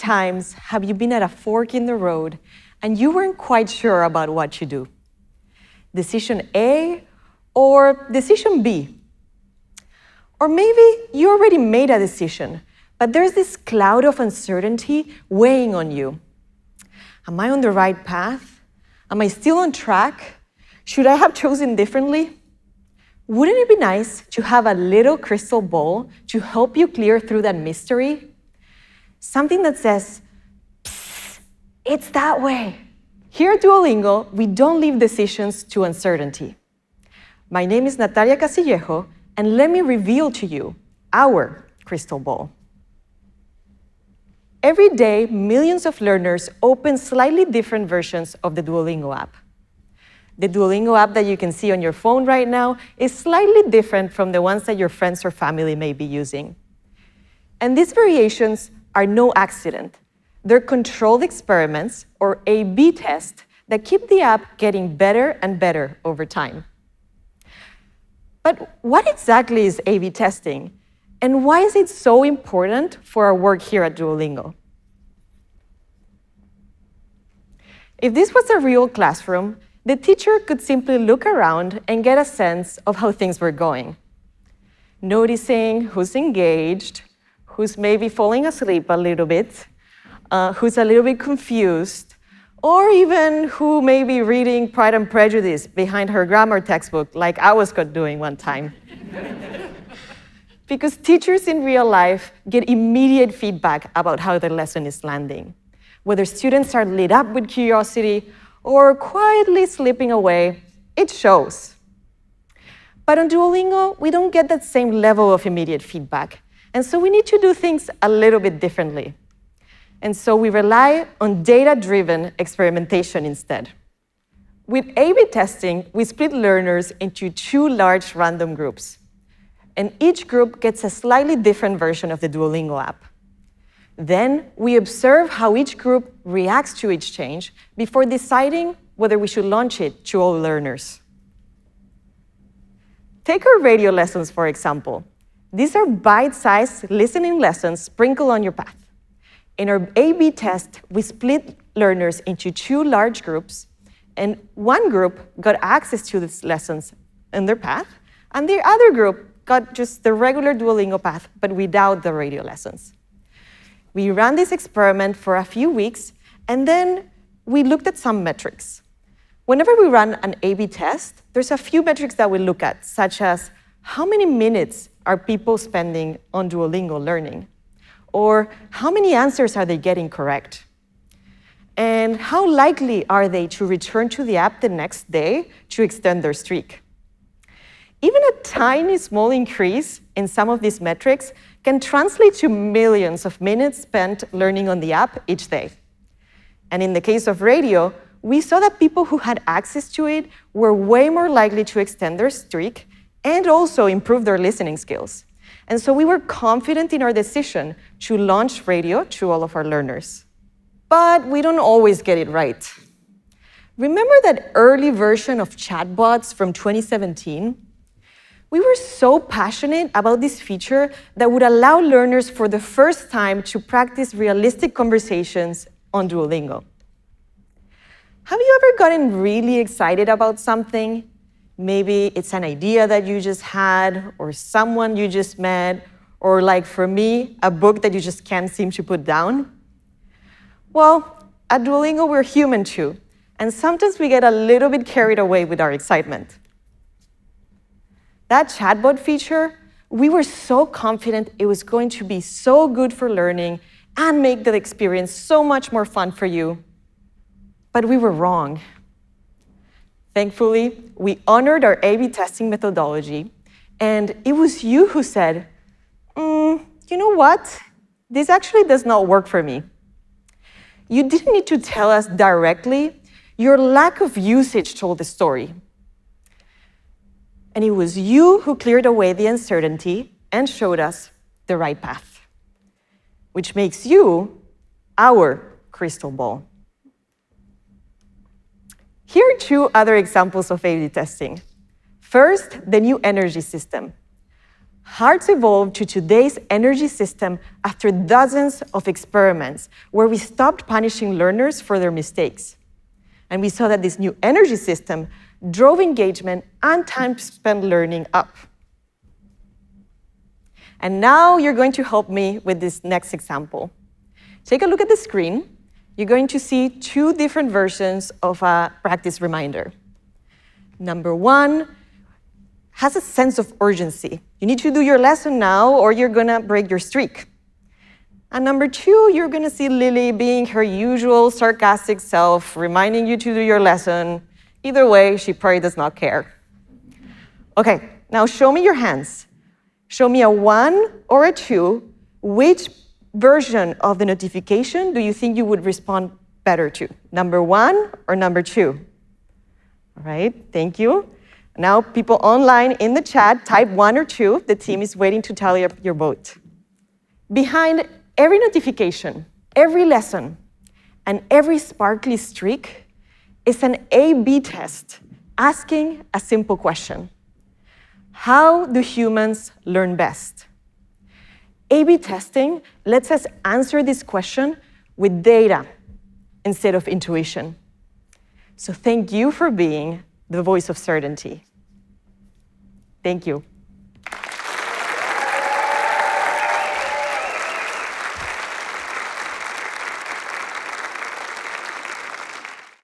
times have you been at a fork in the road and you weren't quite sure about what you do? Decision A or decision B? Or maybe you already made a decision, but there's this cloud of uncertainty weighing on you. Am I on the right path? Am I still on track? Should I have chosen differently? Wouldn't it be nice to have a little crystal ball to help you clear through that mystery? Something that says, "Psst, it's that way." Here at Duolingo, we don't leave decisions to uncertainty. My name is Natalia Casillejo, and let me reveal to you our crystal ball. Every day, millions of learners open slightly different versions of the Duolingo app. The Duolingo app that you can see on your phone right now is slightly different from the ones that your friends or family may be using. And these variations are no accident. They're controlled experiments, or A/B tests, that keep the app getting better and better over time. But what exactly is A/B testing? And why is it so important for our work here at Duolingo? If this was a real classroom, the teacher could simply look around and get a sense of how things were going, noticing who's engaged, who's maybe falling asleep a little bit, who's a little bit confused, or even who may be reading Pride and Prejudice behind her grammar textbook like I was caught doing one time. Because teachers in real life get immediate feedback about how their lesson is landing, whether students are lit up with curiosity or quietly slipping away. It shows. But on Duolingo, we don't get that same level of immediate feedback, and so we need to do things a little bit differently. And so we rely on data-driven experimentation instead. With A/B testing, we split learners into 2 large random groups, and each group gets a slightly different version of the Duolingo app. Then we observe how each group reacts to each change before deciding whether we should launch it to all learners. Take our radio lessons, for example. These are bite-sized listening lessons sprinkled on your path. In our A/B test, we split learners into 2 large groups, and one group got access to these lessons in their path, and the other group got just the regular Duolingo path, but without the radio lessons. We ran this experiment for a few weeks, and then we looked at some metrics. Whenever we run an A/B test, there's a few metrics that we look at, such as how many minutes are people spending on Duolingo learning? Or how many answers are they getting correct? And how likely are they to return to the app the next day to extend their streak? Even a tiny small increase in some of these metrics can translate to millions of minutes spent learning on the app each day. And in the case of radio, we saw that people who had access to it were way more likely to extend their streak and also improve their listening skills. And so we were confident in our decision to launch radio to all of our learners. But we don't always get it right. Remember that early version of chatbots from 2017? We were so passionate about this feature that would allow learners for the first time to practice realistic conversations on Duolingo. Have you ever gotten really excited about something? Maybe it's an idea that you just had, or someone you just met, or like for me, a book that you just can't seem to put down. Well, at Duolingo, we're human too, and sometimes we get a little bit carried away with our excitement. That chatbot feature, we were so confident it was going to be so good for learning and make the experience so much more fun for you. But we were wrong. Thankfully, we honored our A/B testing methodology, and it was you who said, you know what? This actually does not work for me. You didn't need to tell us directly. Your lack of usage told the story. And it was you who cleared away the uncertainty and showed us the right path, which makes you our crystal ball. Here are 2 other examples of A/B testing. First, the new energy system. Hearts evolved to today's energy system after dozens of experiments where we stopped punishing learners for their mistakes. And we saw that this new energy system drove engagement and time spent learning up. And now you're going to help me with this next example. Take a look at the screen. You're going to see two different versions of a practice reminder. Number one has a sense of urgency. You need to do your lesson now or you're gonna break your streak. And number two, you're gonna see Lily being her usual sarcastic self, reminding you to do your lesson. Either way, she probably does not care. Okay, now show me your hands. Show me a 1 or a 2. Which version of the notification do you think you would respond better to? Number 1 or number 2? All right, thank you. Now, people online in the chat, type 1 or 2. The team is waiting to tally up your vote. Behind every notification, every lesson, and every sparkly streak is an A/B test asking a simple question. How do humans learn best? A/B testing lets us answer this question with data instead of intuition. So thank you for being the voice of certainty. Thank you.